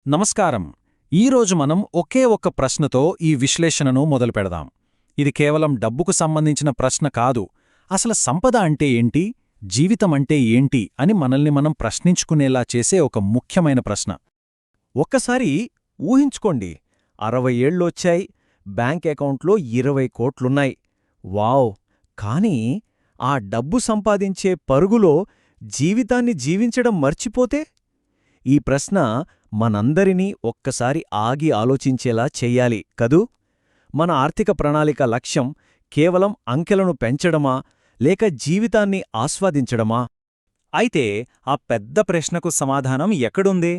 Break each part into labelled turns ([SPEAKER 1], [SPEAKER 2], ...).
[SPEAKER 1] నమస్కారం. ఈరోజు మనం ఒకే ఒక్క ప్రశ్నతో ఈ విశ్లేషణను మొదలుపెడదాం. ఇది కేవలం డబ్బుకు సంబంధించిన ప్రశ్న కాదు. అసలు సంపద అంటే ఏంటి, జీవితమంటే ఏంటి అని మనల్ని మనం ప్రశ్నించుకునేలా చేసే ఒక ముఖ్యమైన ప్రశ్న.
[SPEAKER 2] ఒక్కసారి ఊహించుకోండి, 60 ఏళ్ళొచ్చాయి, బ్యాంక్ అకౌంట్లో 20 కోట్లున్నాయి. వావ్! కానీ ఆ డబ్బు సంపాదించే పరుగులో జీవితాన్ని జీవించడం మర్చిపోతే? ఈ ప్రశ్న మనందరినీ ఒక్కసారి ఆగి ఆలోచించేలా చెయ్యాలి కదూ? మన ఆర్థిక ప్రణాళిక లక్ష్యం కేవలం అంకెలను పెంచడమా, లేక జీవితాన్ని ఆస్వాదించడమా?
[SPEAKER 3] అయితే ఆ పెద్ద ప్రశ్నకు సమాధానం ఎక్కడుంది?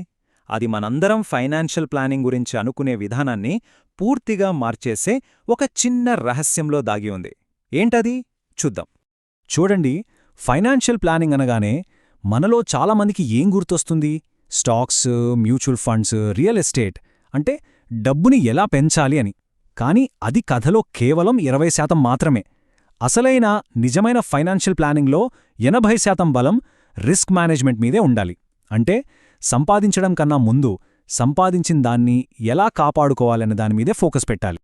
[SPEAKER 3] అది మనందరం ఫైనాన్షియల్ ప్లానింగ్ గురించి అనుకునే విధానాన్ని పూర్తిగా మార్చేసే ఒక చిన్న రహస్యంలో దాగి ఉంది. ఏంటది? చూద్దాం.
[SPEAKER 1] చూడండి, ఫైనాన్షియల్ ప్లానింగ్ అనగానే మనలో చాలామందికి ఏం గుర్తొస్తుంది? Stocks, mutual funds, real estate అంటే డబ్బుని ఎలా పెంచాలి అని. కానీ అది కథలో కేవలం 20% మాత్రమే. అసలైన నిజమైన ఫైనాన్షియల్ ప్లానింగ్లో 80% బలం రిస్క్ మేనేజ్మెంట్ మీదే ఉండాలి. అంటే సంపాదించడం కన్నా ముందు సంపాదించిన దాన్ని ఎలా కాపాడుకోవాలనే దానిమీదే ఫోకస్ పెట్టాలి.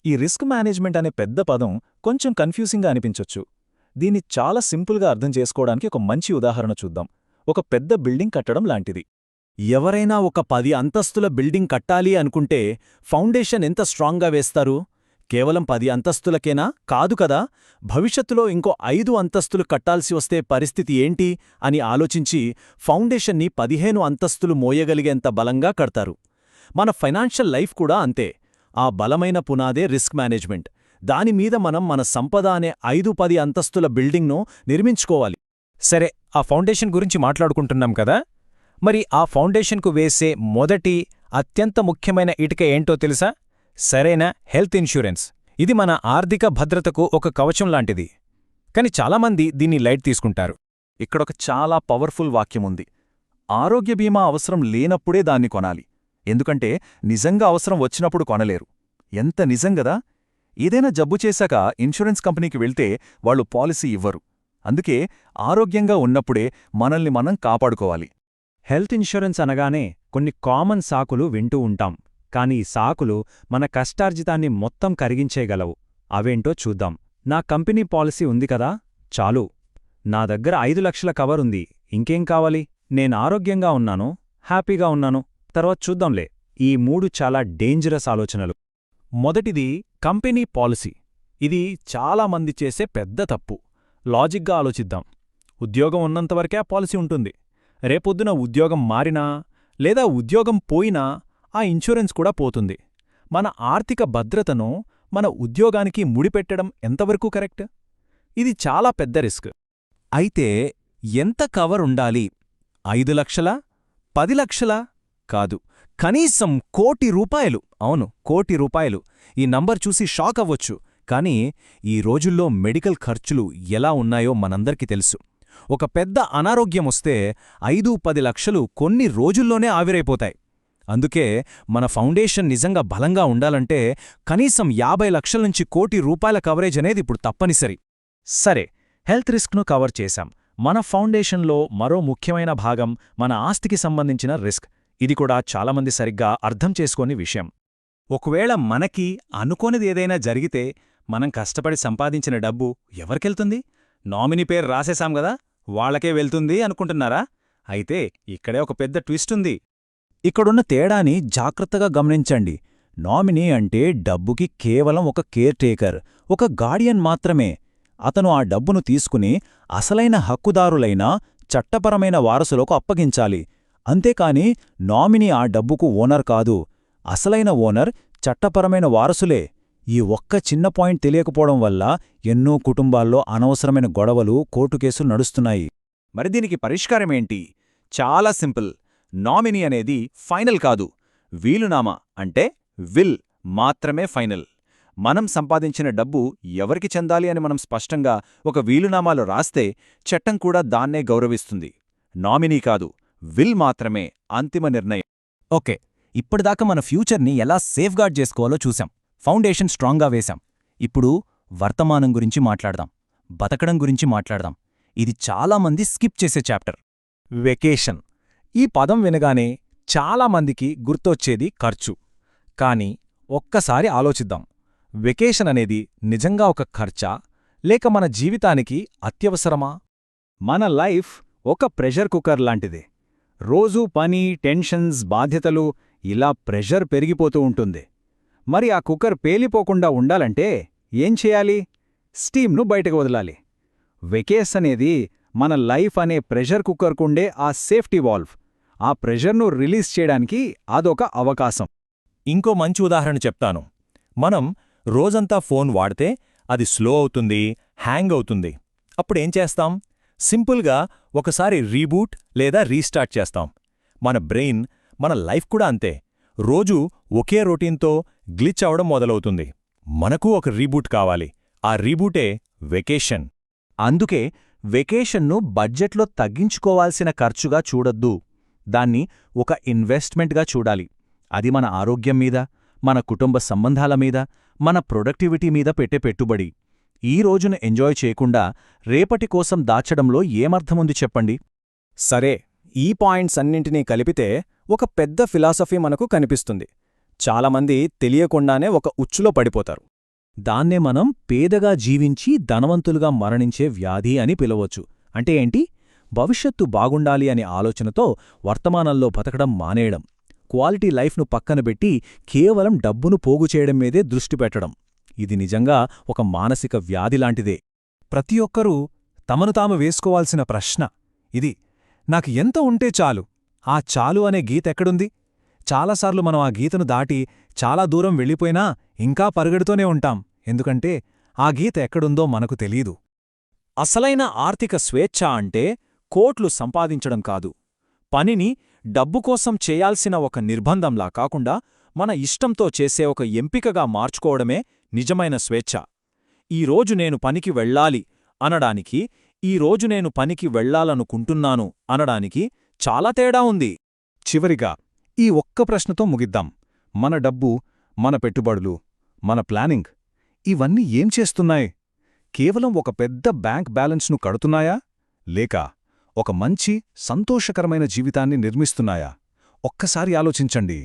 [SPEAKER 3] ఈ రిస్క్ మేనేజ్మెంట్ అనే పెద్ద పదం కొంచెం కన్ఫ్యూజింగ్గా అనిపించొచ్చు. దీన్ని చాలా సింపుల్గా అర్థం చేసుకోవడానికి ఒక మంచి ఉదాహరణ చూద్దాం. ఒక పెద్ద బిల్డింగ్ కట్టడం లాంటిది.
[SPEAKER 1] ఎవరైనా ఒక 10 అంతస్తుల బిల్డింగ్ కట్టాలి అనుకుంటే ఫౌండేషన్ ఎంత స్ట్రాంగ్గా వేస్తారు? కేవలం 10 అంతస్తులకేనా? కాదు కదా. భవిష్యత్తులో ఇంకో 5 అంతస్తులు కట్టాల్సి వస్తే పరిస్థితి ఏంటి అని ఆలోచించి ఫౌండేషన్ని 15 అంతస్తులు మోయగలిగేంత బలంగా కడతారు. మన ఫైనాన్షియల్ లైఫ్ కూడా అంతే. ఆ బలమైన పునాదే రిస్క్ మేనేజ్మెంట్. దానిమీద మనం మన సంపద అనే 5-10 అంతస్తుల బిల్డింగ్ను నిర్మించుకోవాలి.
[SPEAKER 2] సరే, ఆ ఫౌండేషన్ గురించి మాట్లాడుకుంటున్నాం కదా, మరి ఆ ఫౌండేషన్కు వేసే మొదటి అత్యంత ముఖ్యమైన ఇటుక ఏంటో తెలుసా? సరైన హెల్త్ ఇన్సూరెన్స్. ఇది మన ఆర్థిక భద్రతకు ఒక కవచం లాంటిది. కాని చాలామంది దీన్ని లైట్ తీసుకుంటారు.
[SPEAKER 3] ఇక్కడొక చాలా పవర్ఫుల్ వాక్యముంది. ఆరోగ్య బీమా అవసరం లేనప్పుడే దాన్ని కొనాలి. ఎందుకంటే నిజంగా అవసరం వచ్చినప్పుడు కొనలేరు. ఎంత నిజంగదా? ఏదైనా జబ్బు చేశాక ఇన్సూరెన్స్ కంపెనీకి వెళ్తే వాళ్ళు పాలసీ ఇవ్వరు. అందుకే ఆరోగ్యంగా ఉన్నప్పుడే మనల్ని మనం కాపాడుకోవాలి.
[SPEAKER 2] హెల్త్ ఇన్సూరెన్స్ అనగానే కొన్ని కామన్ సాకులు వింటూ ఉంటాం. కానీ ఈ సాకులు మన కష్టార్జితాన్ని మొత్తం కరిగించేయగలవు. అవేంటో చూద్దాం. నా కంపెనీ పాలసీ ఉంది కదా, చాలు. నా దగ్గర 5 లక్షల కవర్ ఉంది, ఇంకేం కావాలి? నేను ఆరోగ్యంగా ఉన్నాను, హ్యాపీగా ఉన్నాను, తర్వాత చూద్దాంలే. ఈ 3 చాలా డేంజరస్ ఆలోచనలు.
[SPEAKER 1] మొదటిది కంపెనీ పాలసీ. ఇది చాలామంది చేసే పెద్ద తప్పు. లాజిక్గా ఆలోచిద్దాం. ఉద్యోగం ఉన్నంతవరకే ఆ పాలసీ ఉంటుంది. రేపొద్దున ఉద్యోగం మారినా లేదా ఉద్యోగం పోయినా ఆ ఇన్సూరెన్స్ కూడా పోతుంది. మన ఆర్థిక భద్రతను మన ఉద్యోగానికి ముడిపెట్టడం ఎంతవరకు కరెక్ట్? ఇది చాలా పెద్ద రిస్క్.
[SPEAKER 2] అయితే ఎంత కవర్ ఉండాలి?
[SPEAKER 1] 5 లక్షలా? 10 లక్షలా? కాదు, కనీసం ₹1,00,00,000.
[SPEAKER 2] అవును, ₹1,00,00,000.
[SPEAKER 1] ఈ నంబర్ చూసి షాక్ అవ్వొచ్చు. కానీ ఈ రోజుల్లో మెడికల్ ఖర్చులు ఎలా ఉన్నాయో మనందరికీ తెలుసు. ఒక పెద్ద అనారోగ్యమొస్తే 5-10 లక్షలు కొన్ని రోజుల్లోనే ఆవిరైపోతాయి. అందుకే మన ఫౌండేషన్ నిజంగా బలంగా ఉండాలంటే కనీసం 50 లక్షల నుంచి ₹1,00,00,000 కవరేజ్ అనేది ఇప్పుడు తప్పనిసరి.
[SPEAKER 3] సరే, హెల్త్ రిస్క్ను కవర్ చేశాం. మన ఫౌండేషన్లో మరో ముఖ్యమైన భాగం మన ఆస్తికి సంబంధించిన రిస్క్. ఇది కూడా చాలామంది సరిగ్గా అర్థం చేసుకోని విషయం. ఒకవేళ మనకి అనుకోనిది ఏదైనా జరిగితే మనం కష్టపడి సంపాదించిన డబ్బు ఎవరికెళ్తుంది? నామినీ పేరు రాసేశాం గదా, వాళ్లకే వెళ్తుంది అనుకుంటున్నారా? అయితే ఇక్కడే ఒక పెద్ద ట్విస్ట్ ఉంది.
[SPEAKER 1] ఇక్కడున్న తేడాని జాగ్రత్తగా గమనించండి. నామినీ అంటే డబ్బుకి కేవలం ఒక కేర్ టేకర్, ఒక గార్డియన్ మాత్రమే. అతను ఆ డబ్బును తీసుకుని అసలైన హక్కుదారులైన చట్టపరమైన వారసులకు అప్పగించాలి. అంతేకాని నామినీ ఆ డబ్బుకు ఓనర్ కాదు. అసలైన ఓనర్ చట్టపరమైన వారసులే. ఈ ఒక్క చిన్న పాయింట్ తెలియకపోవడం వల్ల ఎన్నో కుటుంబాల్లో అనవసరమైన గొడవలు, కోర్టు కేసులు నడుస్తున్నాయి.
[SPEAKER 3] మరి దీనికి పరిష్కారమేంటి? చాలా సింపుల్. నామినీ అనేది ఫైనల్ కాదు. వీలునామా అంటే విల్ మాత్రమే ఫైనల్. మనం సంపాదించిన డబ్బు ఎవరికి చెందాలి అని మనం స్పష్టంగా ఒక వీలునామాలో రాస్తే చట్టం కూడా దాన్నే గౌరవిస్తుంది. నామినీ కాదు, విల్ మాత్రమే అంతిమ నిర్ణయం.
[SPEAKER 1] ఓకే, ఇప్పటిదాకా మన ఫ్యూచర్ని ఎలా సేఫ్గార్డ్ చేసుకోవాలో చూశాం. ఫౌండేషన్ స్ట్రాంగ్గా వేశాం. ఇప్పుడు వర్తమానం గురించి మాట్లాడదాం. బతకడం గురించి మాట్లాడదాం. ఇది చాలామంది స్కిప్ చేసే చాప్టర్, వెకేషన్. ఈ పదం వినగానే
[SPEAKER 3] చాలామందికి గుర్తొచ్చేది ఖర్చు. కానీ ఒక్కసారి ఆలోచిద్దాం, వెకేషన్ అనేది నిజంగా ఒక ఖర్చా, లేక మన జీవితానికి అత్యవసరమా?
[SPEAKER 2] మన లైఫ్ ఒక ప్రెషర్ కుక్కర్ లాంటిదే. రోజూ పని, టెన్షన్స్, బాధ్యతలు ఇలా ప్రెషర్ పెరిగిపోతూ ఉంటుంది. మరి ఆ కుక్కర్ పేలిపోకుండా ఉండాలంటే ఏం చేయాలి? స్టీమ్ను బయటకు వదలాలి. వెకేస్ అనేది మన లైఫ్ అనే ప్రెషర్ కుక్కర్కుండే ఆ సేఫ్టీ వాల్వ్. ఆ ప్రెషర్ను రిలీజ్ చేయడానికి అదొక అవకాశం.
[SPEAKER 3] ఇంకో మంచి ఉదాహరణ చెప్తాను. మనం రోజంతా ఫోన్ వాడితే అది స్లో అవుతుంది, హ్యాంగ్ అవుతుంది. అప్పుడేం చేస్తాం? సింపుల్గా ఒకసారి రీబూట్ లేదా రీస్టార్ట్ చేస్తాం. మన బ్రెయిన్, మన లైఫ్ కూడా అంతే. రోజూ ఒకే రొటీన్తో గ్లిచ్ అవడం మొదలవుతుంది. మనకు ఒక రీబూట్ కావాలి. ఆ రీబూటే వెకేషన్.
[SPEAKER 1] అందుకే వెకేషన్ను బడ్జెట్లో తగ్గించుకోవాల్సిన ఖర్చుగా చూడొద్దు. దాన్ని ఒక ఇన్వెస్ట్మెంట్గా చూడాలి. అది మన ఆరోగ్యం మీద, మన కుటుంబ సంబంధాల మీద, మన ప్రొడక్టివిటీ మీద పెట్టే పెట్టుబడి. ఈ రోజును ఎంజాయ్ చేయకుండా రేపటి కోసం దాచడంలో ఏమర్థముంది చెప్పండి?
[SPEAKER 2] సరే, ఈ పాయింట్స్ అన్నింటినీ కలిపితే ఒక పెద్ద ఫిలాసఫీ మనకు కనిపిస్తుంది. చాలామంది తెలియకుండానే ఒక ఉచ్చులో పడిపోతారు. దాన్నే మనం పేదగా జీవించి ధనవంతులుగా మరణించే వ్యాధి అని పిలవచ్చు. అంటే ఏంటి? భవిష్యత్తు బాగుండాలి అనే ఆలోచనతో వర్తమానంలో బతకడం మానేయడం, క్వాలిటీ లైఫ్ను పక్కనబెట్టి కేవలం డబ్బును పోగు చేయడం మీదే దృష్టి పెట్టడం. ఇది నిజంగా ఒక మానసిక వ్యాధిలాంటిదే.
[SPEAKER 3] ప్రతి ఒక్కరూ తమను తాము వేసుకోవాల్సిన ప్రశ్న ఇది: నాకు ఎంత ఉంటే చాలు? ఆ చాలు అనే గీతెక్కడుంది? చాలాసార్లు మనం ఆ గీతను దాటి చాలా దూరం వెళ్ళిపోయినా ఇంకా పరుగెడుతూనే ఉంటాం. ఎందుకంటే ఆ గీత ఎక్కడుందో మనకు తెలీదు.
[SPEAKER 2] అసలైన ఆర్థిక స్వేచ్ఛ అంటే కోట్లు సంపాదించడం కాదు. పనిని డబ్బు కోసం చేయాల్సిన ఒక నిర్బంధంలా కాకుండా మన ఇష్టంతో చేసే ఒక ఎంపికగా మార్చుకోవడమే నిజమైన స్వేచ్ఛ. ఈరోజు నేను పనికి వెళ్ళాలి అనడానికి, ఈరోజు నేను పనికి వెళ్ళాలనుకుంటున్నాను అనడానికి చాలా తేడా ఉంది.
[SPEAKER 3] చివరిగా ఈ ఒక్క ప్రశ్నతో ముగిద్దాం. మన డబ్బు, మన పెట్టుబడులు, మన ప్లానింగ్ ఇవన్నీ ఏం చేస్తున్నాయి? కేవలం ఒక పెద్ద బ్యాంక్ బ్యాలెన్స్ను కడుతున్నాయా? లేక ఒక మంచి, సంతోషకరమైన జీవితాన్ని నిర్మిస్తున్నాయా? ఒక్కసారి ఆలోచించండి.